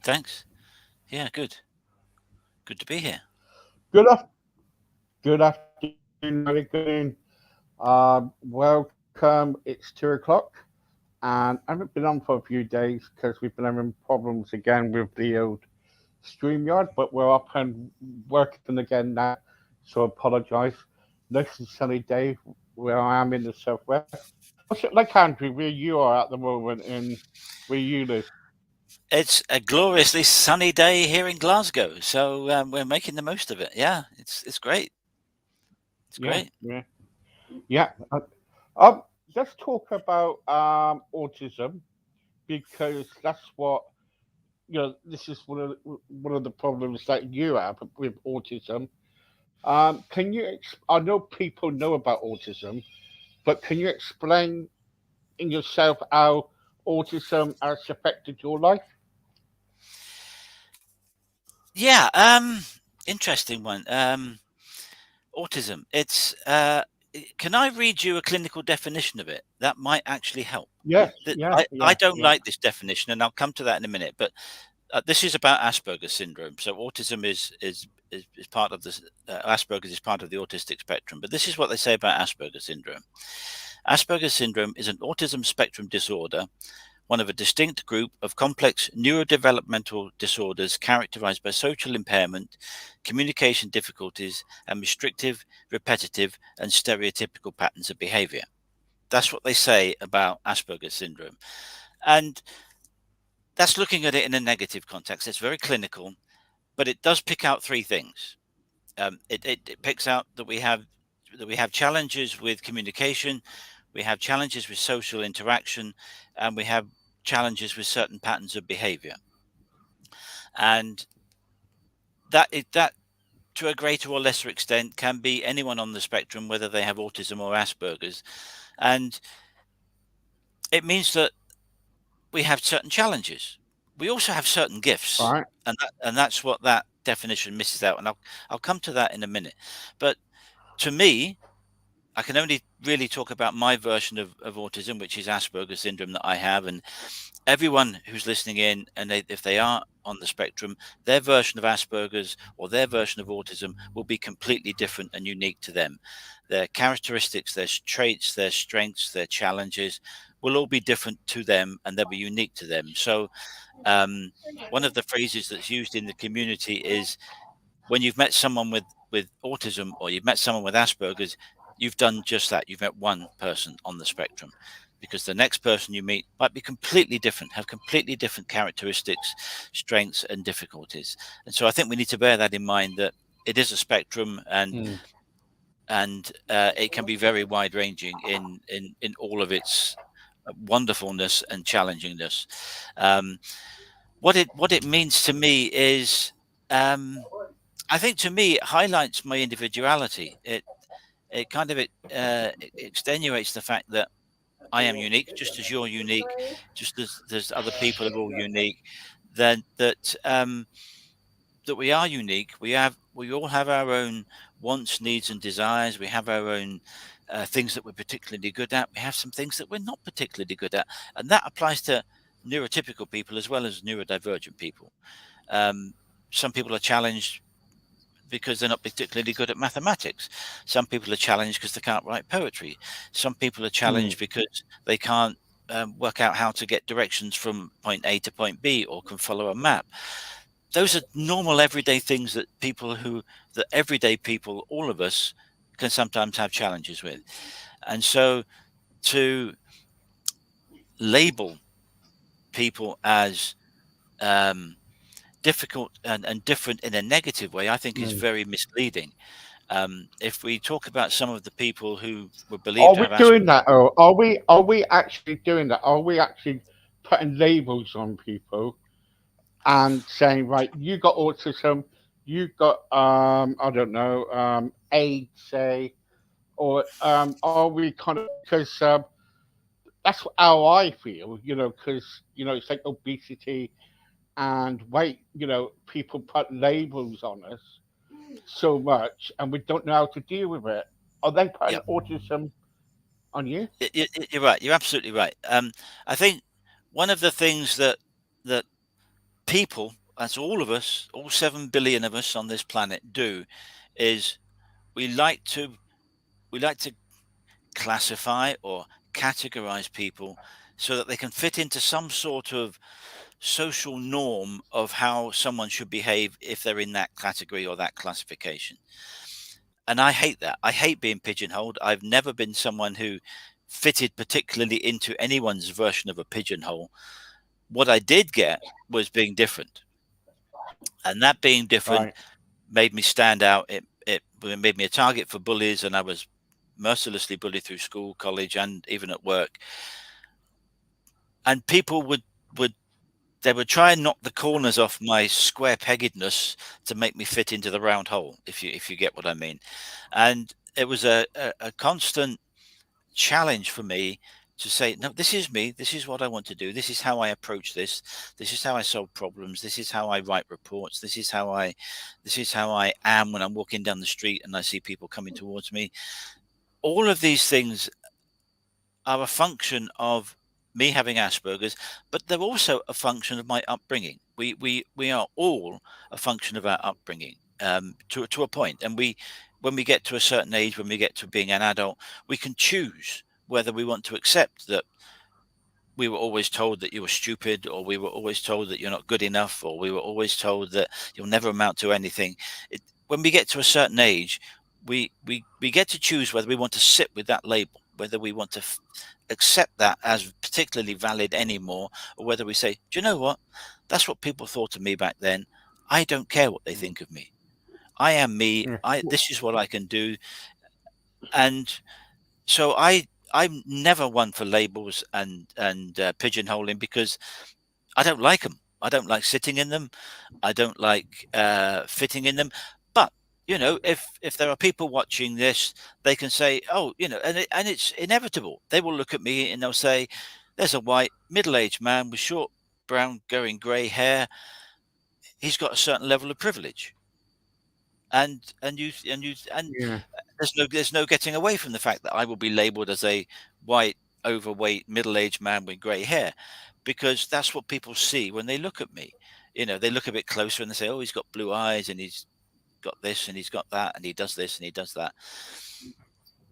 Thanks. Yeah, good. Good to be here. Good, good afternoon, very good evening. Welcome. It's 2 o'clock, and I haven't been on for a few days because we've been having problems again with the old StreamYard, but we're up and working again now, so apologise. Nice and sunny day where I am in the southwest. What's it like, Andrew, where you are at the moment and where you live? It's a gloriously sunny day here in Glasgow, so we're making the most of it. Yeah, it's great. It's Yeah, great. yeah, yeah. Um, let's talk about autism because that's what this is one of the problems that you have with autism. Can you? I know people know about autism, but can you explain in yourself how autism has affected your life? Yeah. Interesting one. Autism. It's. Can I read you a clinical definition of it? That might actually help. Yes, That yeah, I yeah, don't yeah. like this definition, and I'll come to that in a minute. But this is about Asperger's syndrome. So autism is part of this. Asperger's is part of the autistic spectrum. But this is what they say about Asperger's syndrome. Asperger's syndrome is an autism spectrum disorder, one of a distinct group of complex neurodevelopmental disorders characterized by social impairment, communication difficulties, and restrictive, repetitive, and stereotypical patterns of behavior. That's what they say about Asperger's syndrome. And that's looking at it in a negative context. It's very clinical, but it does pick out three things. It picks out that we have challenges with communication, we have challenges with social interaction, and we have challenges with certain patterns of behavior. And that to a greater or lesser extent can be anyone on the spectrum, whether they have autism or Asperger's. And it means that we have certain challenges. We also have certain gifts, Right. and that's what that definition misses out. And I'll come to that in a minute. But to me, I can only really talk about my version of autism, which is Asperger's syndrome that I have. And everyone who's listening in, and if they are on the spectrum, their version of Asperger's or their version of autism will be completely different and unique to them. Their characteristics, their traits, their strengths, their challenges will all be different to them, and they'll be unique to them. So, um, one of the phrases that's used in the community is when you've met someone with autism or you've met someone with Asperger's, you've done just that. You've met one person on the spectrum, because the next person you meet might be completely different, have completely different characteristics, strengths, and difficulties. And so I think we need to bear that in mind, that it is a spectrum, Mm. and it can be very wide ranging in all of its wonderfulness and challengingness. Um, what it means to me is, um, I think to me it highlights my individuality. It kind of it extenuates the fact that I am unique, just as you're unique, just as there's other people are all unique. Then that we are unique. We all have our own wants, needs, and desires. We have our own things that we're particularly good at. We have some things that we're not particularly good at, and that applies to neurotypical people as well as neurodivergent people. Um, some people are challenged because they're not particularly good at mathematics. Some people are challenged because they can't write poetry. Some people are Mm. challenged because they can't work out how to get directions from point A to point B or can follow a map. Those are normal everyday things that everyday people, all of us, can sometimes have challenges with. And so to label people as um, difficult and different in a negative way, I think is Mm. very misleading. If we talk about some of the people who were Are believed to we have doing Asperger's, that? Or are we actually doing that? Are we actually putting labels on people and saying, right, you got autism, you got I don't know, AIDS, say, or are we kind of because that's how I feel, because it's like obesity and weight. People put labels on us so much, and we don't know how to deal with it. Are they putting yeah, autism on you? you're right. You're absolutely right. I think one of the things that people, that's all of us, all 7 billion of us on this planet do, is we like to we like to classify or categorize people so that they can fit into some sort of social norm of how someone should behave if they're in that category or that classification. And I hate that. I hate being pigeonholed. I've never been someone who fitted particularly into anyone's version of a pigeonhole. What I did get was being different. And that being different Right. made me stand out. It made me a target for bullies, and I was mercilessly bullied through school, college, and even at work. And people would they would try and knock the corners off my square peggedness to make me fit into the round hole, if you get what I mean. And it was a constant challenge for me to say, no, this is me. This is what I want to do. This is how I approach this. This is how I solve problems. This is how I write reports. This is how I am when I'm walking down the street and I see people coming towards me. All of these things are a function of me having Asperger's, but they're also a function of my upbringing. We are all a function of our upbringing, to a point. And when we get to a certain age, when we get to being an adult, we can choose whether we want to accept that we were always told that you were stupid, or we were always told that you're not good enough, or we were always told that you'll never amount to anything. When we get to a certain age, we get to choose whether we want to sit with that label, whether we want to accept that as particularly valid anymore, or whether we say, do you know what? That's what people thought of me back then. I don't care what they think of me. I am me. Yeah. This is what I can do. And so I'm never one for labels and pigeonholing, because I don't like them. I don't like sitting in them. I don't like fitting in them. But if there are people watching this, they can say, "Oh, and it's inevitable." They will look at me and they'll say, "There's a white middle-aged man with short brown going grey hair. He's got a certain level of privilege." And Yeah. there's no getting away from the fact that I will be labelled as a white, overweight, middle-aged man with grey hair, because that's what people see when they look at me. They look a bit closer and they say, "Oh, he's got blue eyes, and he's got this, and he's got that, and he does this, and he does that."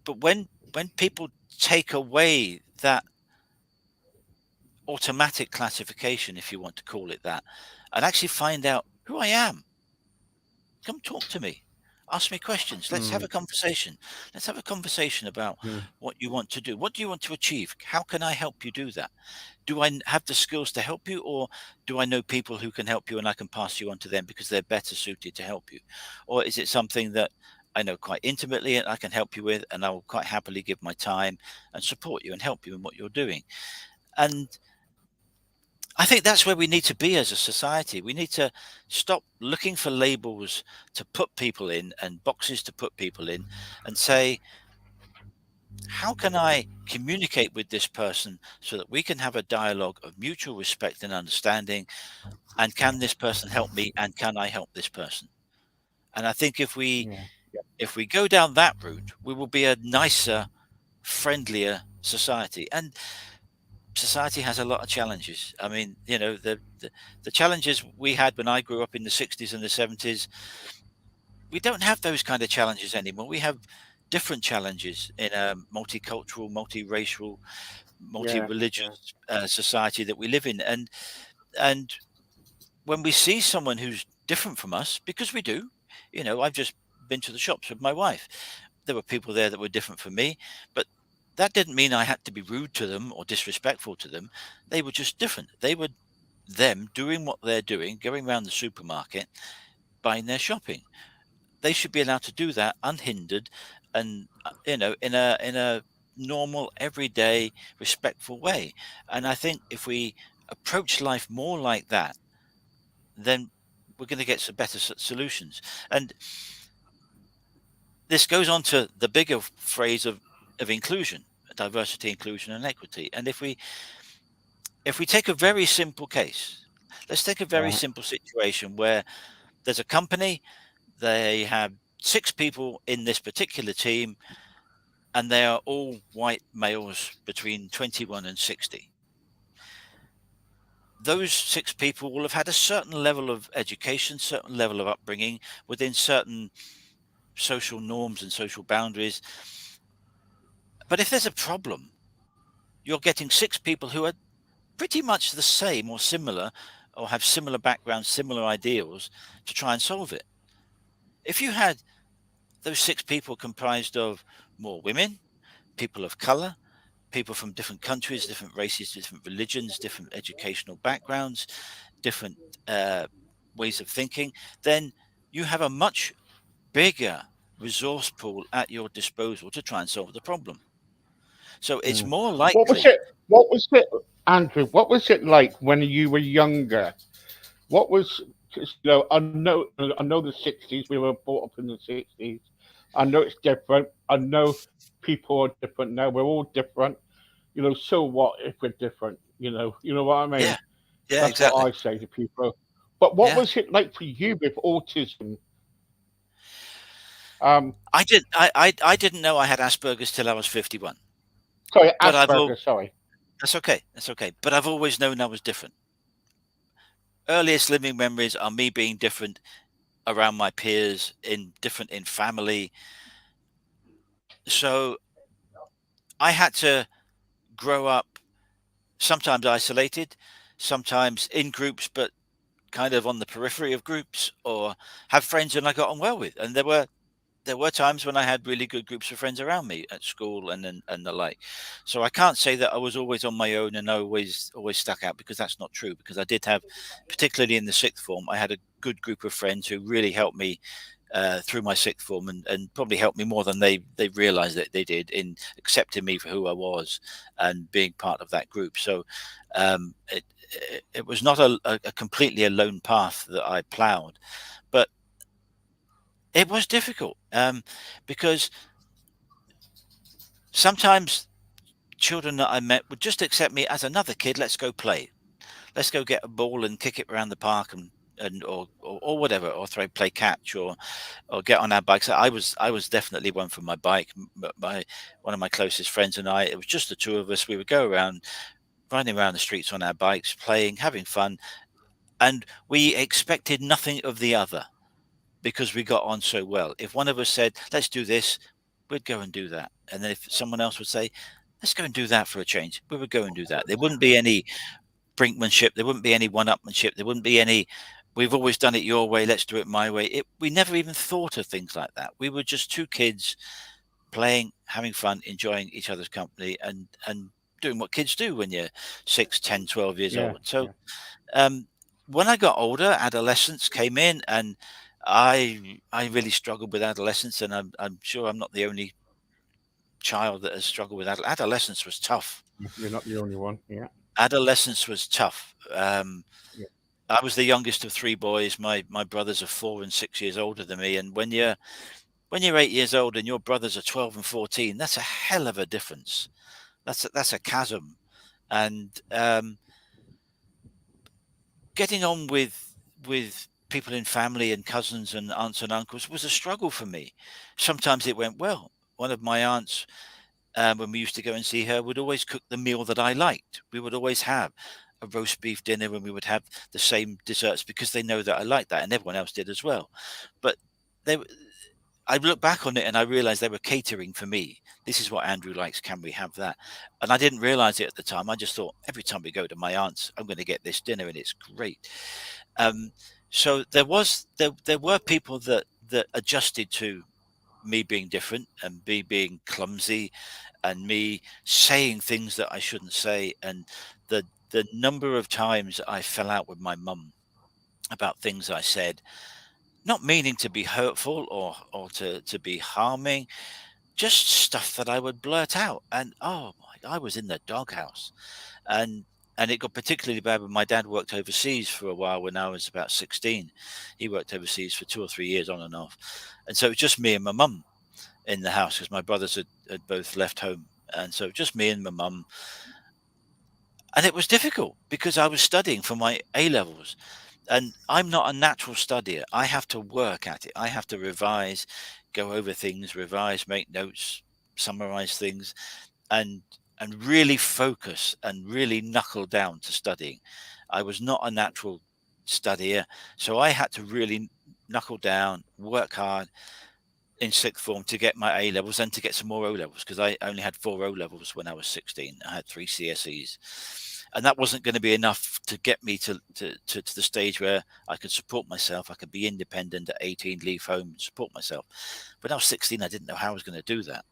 But when people take away that automatic classification, if you want to call it that, and actually find out who I am, come talk to me. Ask me questions. Let's have Mm. a conversation. Let's have a conversation about Yeah. what you want to do. What do you want to achieve? How can I help you do that? Do I have the skills to help you, or do I know people who can help you and I can pass you on to them because they're better suited to help you? Or is it something that I know quite intimately and I can help you with, and I will quite happily give my time and support you and help you in what you're doing? And I think that's where we need to be as a society. We need to stop looking for labels to put people in and boxes to put people in, and say, how can I communicate with this person so that we can have a dialogue of mutual respect and understanding? And can this person help me? And can I help this person? And I think Yeah. if we go down that route, we will be a nicer, friendlier society. And society has a lot of challenges. I mean, the challenges we had when I grew up in the 60s and the 70s, we don't have those kind of challenges anymore. We have different challenges in a multicultural, multiracial, Yeah. Yeah. multi-religious society that we live in. And when we see someone who's different from us, because we do, I've just been to the shops with my wife. There were people there that were different from me, but that didn't mean I had to be rude to them or disrespectful to them. They were just different. They were them doing what they're doing, going around the supermarket, buying their shopping. They should be allowed to do that unhindered, and in a normal, everyday, respectful way. And I think if we approach life more like that, then we're going to get some better solutions. And this goes on to the bigger phrase of inclusion, diversity, inclusion, and equity. And if we take a very simple case, let's take a very Right. simple situation where there's a company, they have 6 people in this particular team, and they are all white males between 21 and 60. those 6 people will have had a certain level of education, certain level of upbringing within certain social norms and social boundaries. But if there's a problem, you're getting 6 people who are pretty much the same or similar, or have similar backgrounds, similar ideals, to try and solve it. If you had those 6 people comprised of more women, people of color, people from different countries, different races, different religions, different educational backgrounds, different uh, ways of thinking, then you have a much bigger resource pool at your disposal to try and solve the problem. So it's Mm. more What was likely. it? What was it, Andrew? What was it like when you were younger? What was, 'cause, I know the '60s. We were brought up in the '60s. I know it's different. I know people are different now. We're all different. So what if we're different? You know what I Yeah, mean? yeah, That's what exactly. I say to people. But what Yeah. was it like for you with autism? Um, I didn't know I had Asperger's till I was 51. Sorry, But I've all Asperger. Sorry. That's okay. That's okay. But I've always known I was different. Earliest living memories are me being different around my peers, in different in family. So I had to grow up sometimes isolated, sometimes in groups, but kind of on the periphery of groups, or have friends and I got on well with. And there were times when I had really good groups of friends around me at school and the like. So I can't say that I was always on my own and always stuck out, because that's not true. Because I did have, particularly in the sixth form, I had a good group of friends who really helped me through my sixth form, and probably helped me more than they realized that they did, in accepting me for who I was and being part of that group. So it was not a completely alone path that I ploughed, but it was difficult, because sometimes children that I met would just accept me as another kid. Let's go play. Let's go get a ball and kick it around the park, and or whatever, or play catch, or get on our bikes. I was definitely one for my bike. My One of my closest friends and I, it was just the two of us. We would go around, riding around the streets on our bikes, playing, having fun, and we expected nothing of the other, because we got on so well. If one of us said, let's do this, we'd go and do that. And then if someone else would say, let's go and do that for a change, we would go and do that. There wouldn't be any brinkmanship. There wouldn't be any one-upmanship. There wouldn't be any, we've always done it your way, let's do it my way. We never even thought of things like that. We were just two kids playing, having fun, enjoying each other's company, and doing what kids do when you're 6, 10, 12 years Yeah, old. So yeah. um, when I got older, adolescence came in, and I really struggled with adolescence, and I'm sure I'm not the only child that has struggled with adolescence. Was tough. You're not the only one. Yeah, Adolescence was tough. yeah, I was the youngest of 3 boys. My brothers are 4 and 6 years older than me, and when you're 8 years old and your brothers are 12 and 14, that's a hell of a difference. That's a chasm, and getting on with people in family and cousins and aunts and uncles was a struggle for me. Sometimes it went well. One of my aunts, when we used to go and see her, would always cook the meal that I liked. We would always have a roast beef dinner, and we would have the same desserts, because they know that I liked that, and everyone else did as well. But they, I look back on it and I realized they were catering for me. This is what Andrew likes. Can we have that? And I didn't realize it at the time. I just thought, every time we go to my aunt's, I'm going to get this dinner, and it's great. Um, so there were people that adjusted to me being different, and me being clumsy, and me saying things that I shouldn't say, and the number of times I fell out with my mum about things I said, not meaning to be hurtful or to be harming, just stuff that I would blurt out. And oh my, I was in the doghouse. And it got particularly bad when my dad worked overseas for a while when I was about 16. He worked overseas for 2 or 3 years on and off. And so it was just me and my mum in the house, because my brothers had both left home. And so just me and my mum. And it was difficult because I was studying for my A levels, and I'm not a natural studier. I have to work at it. I have to revise, go over things, revise, make notes, summarize things, and really focus and really knuckle down to studying. I was not a natural studier, so I had to really knuckle down, work hard in sixth form to get my A levels and to get some more O levels, because I only had 4 O levels when I was 16. I had 3 CSEs, and that wasn't going to be enough to get me to the stage where I could support myself. I could be independent at 18, leave home, and support myself. When I was 16, I didn't know how I was going to do that.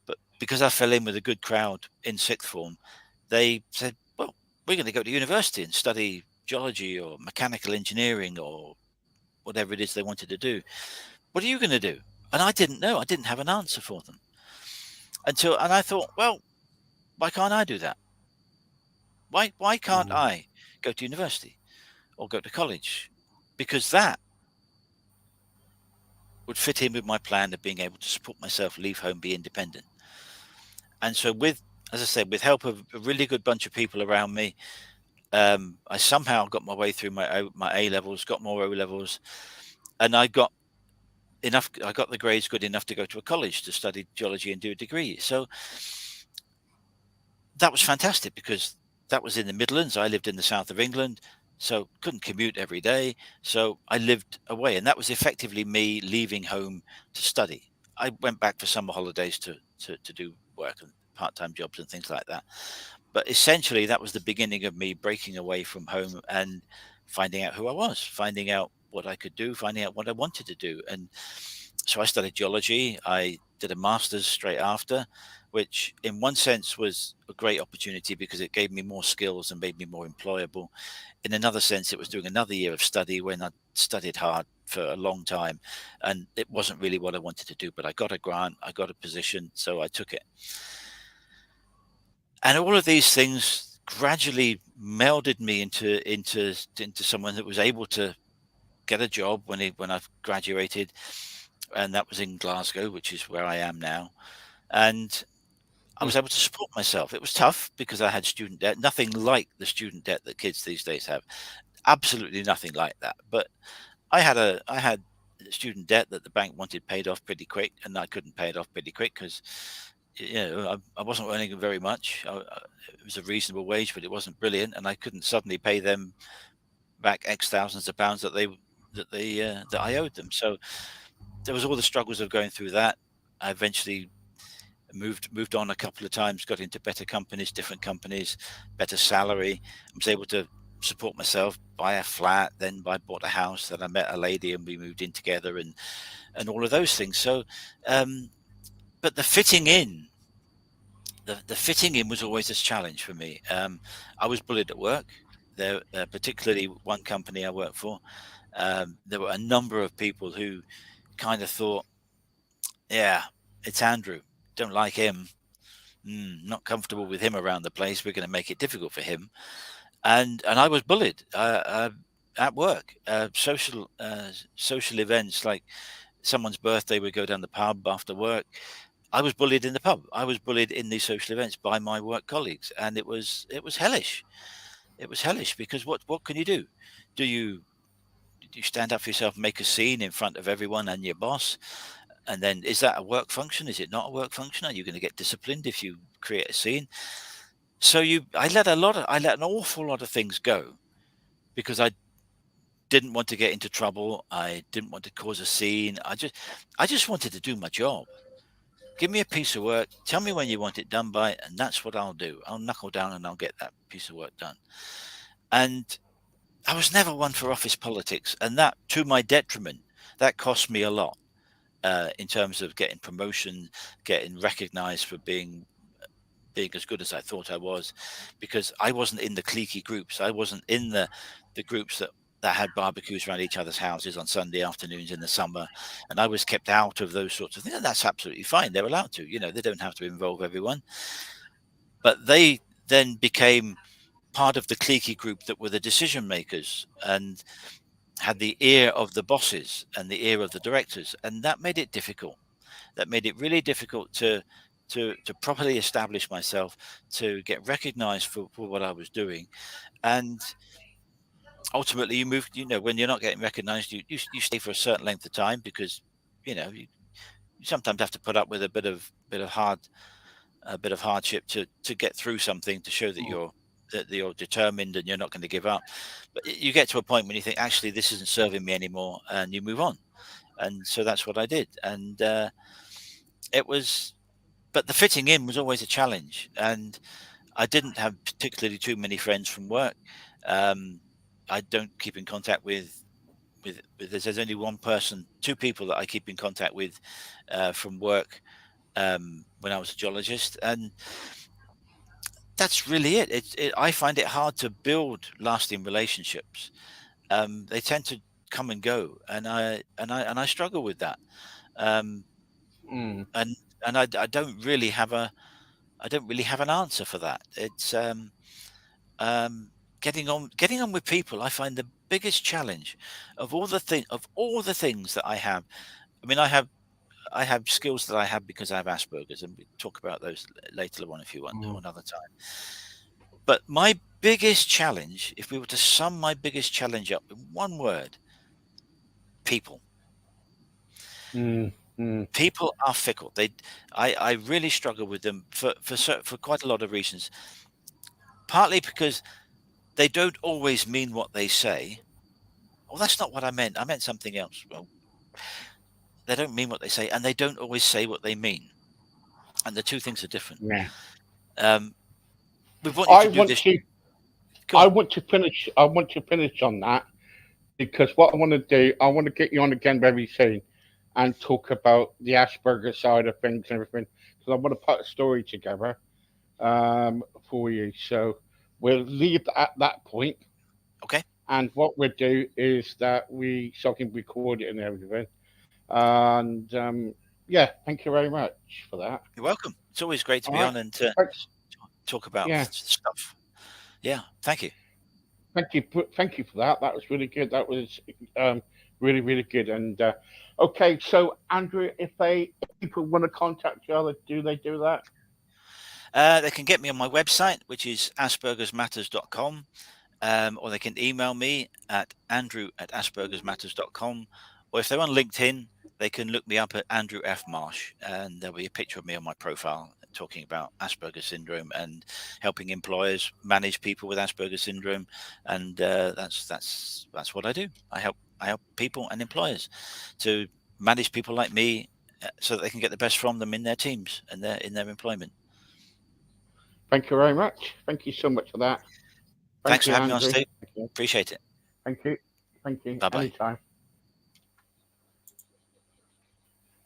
But because I fell in with a good crowd in sixth form, they said, "Well, we're going to go to university and study geology or mechanical engineering or whatever it is they wanted to do. What are you going to do?" And I didn't know. I didn't have an answer for them and I thought, well, why can't I do that? Why can't Mm. I go to university or go to college? Because that would fit in with my plan of being able to support myself, leave home, be independent. And so, with, as I said, with help of a really good bunch of people around me, I somehow got my way through my A levels, got more O levels, and I got enough. I got the grades good enough to go to a college to study geology and do a degree. So that was fantastic because that was in the Midlands. I lived in the south of England, so couldn't commute every day. So I lived away, and that was effectively me leaving home to study. I went back for summer holidays to do work and part-time jobs and things like that. But essentially, that was the beginning of me breaking away from home and finding out who I was, finding out what I could do, finding out what I wanted to do. And so I studied geology. I did a master's straight after, which in one sense was a great opportunity because it gave me more skills and made me more employable. In another sense, it was doing another year of study when I studied hard for a long time, and it wasn't really what I wanted to do. But I got a grant, I got a position, so I took it. And all of these things gradually melded me into someone that was able to get a job when I graduated, and that was in Glasgow, which is where I am now. And I was able to support myself. It was tough because I had student debt, nothing like the student debt that kids these days have. Absolutely nothing like that. But I had student debt that the bank wanted paid off pretty quick, and I couldn't pay it off pretty quick because I wasn't earning very much. It was a reasonable wage, but it wasn't brilliant, and I couldn't suddenly pay them back X thousands of pounds that I owed them. So there was all the struggles of going through that. I eventually moved on a couple of times, got into better companies, different companies, better salary. I was able to support myself, buy a flat, then I bought a house. Then I met a lady, and we moved in together, and all of those things. So, um, but the fitting in was always a challenge for me. I was bullied at work. There, particularly one company I worked for, there were a number of people who kind of thought, "Yeah, it's Andrew. Don't like him. Not comfortable with him around the place. We're going to make it difficult for him." And I was bullied at work. Social events like someone's birthday, we go down the pub after work. I was bullied in the pub. I was bullied in these social events by my work colleagues, and it was hellish. It was hellish because what can you do? Do you do you stand up for yourself, make a scene in front of everyone and your boss? And then is that a work function? Is it not a work function? Are you going to get disciplined if you create a scene? So I let an awful lot of things go because I didn't want to get into trouble. I didn't want to cause a scene. I just wanted to do my job. Give me a piece of work. Tell me when you want it done by, and that's what I'll do. I'll knuckle down and I'll get that piece of work done. And I was never one for office politics, and that, to my detriment, that cost me a lot in terms of getting promotion, getting recognised for being as good as I thought I was, because I wasn't in the cliquey groups. I wasn't in the groups that had barbecues around each other's houses on Sunday afternoons in the summer, and I was kept out of those sorts of things. And that's absolutely fine. They're allowed to. They don't have to involve everyone. But they then became part of the cliquey group that were the decision makers and had the ear of the bosses and the ear of the directors, and that made it difficult. That made it really difficult to properly establish myself, to get recognized for what I was doing. And ultimately you move, when you're not getting recognized, you stay for a certain length of time because you sometimes have to put up with a bit of hardship to get through something, to show that Mm. that you're determined and you're not going to give up. But you get to a point when you think, actually, this isn't serving me anymore, and you move on. And so that's what I did. And it was, but the fitting in was always a challenge. And I didn't have particularly too many friends from work. I don't keep in contact with there's only one person, two people that I keep in contact with from work when I was a geologist, and that's really it. I find it hard to build lasting relationships. They tend to come and go, and I struggle with that. Um, Mm, and I don't really have an answer for that. It's um, getting on with people. I find the biggest challenge of all the things that I have. I mean, I have skills that I have because I have Asperger's, and we talk about those later on if you want, or mm, another time. But my biggest challenge, if we were to sum my biggest challenge up in one word, people. mm, mm, People are fickle. I really struggle with them for quite a lot of reasons. Partly because they don't always mean what they say. Well, that's not what I meant. I meant something else. Well, they don't mean what they say, and they don't always say what they mean. And the two things are different. yeah. Um, we want you I to do want this. to Go on. I want to finish on that because what I want to do, I want to get you on again very soon and talk about the Asperger side of things and everything because I want to put a story together for you. So we'll leave at that point, Okay. and what we'll do is that we so I can record it and everything. And yeah, thank you very much for that. You're welcome. It's always great to All be right, on and to thanks. talk about Yeah, stuff. Yeah. Thank you. thank you for that. That was really good. That was really really good. And okay, so Andrew, if people want to contact you, do they do that? They can get me on my website, which is aspergersmatters.com, or they can email me at andrew@aspergersmatters.com, or if they're on LinkedIn, they can look me up at Andrew F. Marsh, and there'll be a picture of me on my profile talking about Asperger's syndrome and helping employers manage people with Asperger's syndrome. And that's what I do. I help people and employers to manage people like me, so that they can get the best from them in their teams and in their employment. Thank you very much. Thank you so much for that. Thank Thanks you, for having me on, Andrew. Steve. Thank you. Appreciate it. Thank you. Thank you. Bye bye. Anytime.